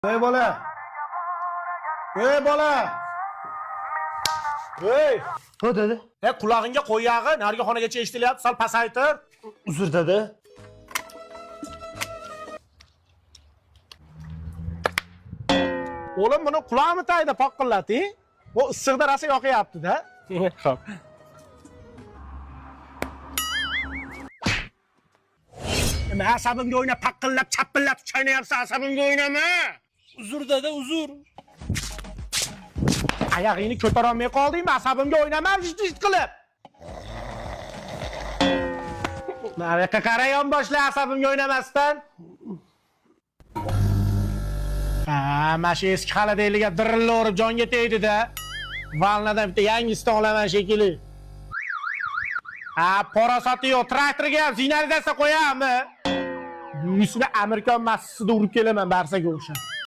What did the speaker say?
Ey bola. Ey bola. Ey. Ha dedi. Qulog'ingga qo'y yog'i, narigi xonagacha eshitilyapti, sal pasaytir. Uzr dedi. O'g'lim buni qulog'imi tagida poqillating. Bu issiqda rosa yoqyapti-da. Xo'p. Nima asabimga o'ynab, paqillab, chapillab chaynayapsan, asabimga o'ynama. Uzr dedi, uzr. Oyog'ingni ko'tara olmay qoldingmi? Asabimga o'ynama, jit qilib. Mana yoqqa qarayon boshla asabimga o'ynamasdan. Mana shu eski xaladayliga dirilla urib jonga tegdi-da. Valnadan bitta yangisini olaman shekilli. Parasoti yo'q, traktorga ham signalizatsiya qo'yammi? Yuzini Amerikan massasida urib kelaman, barsaga o'xshab.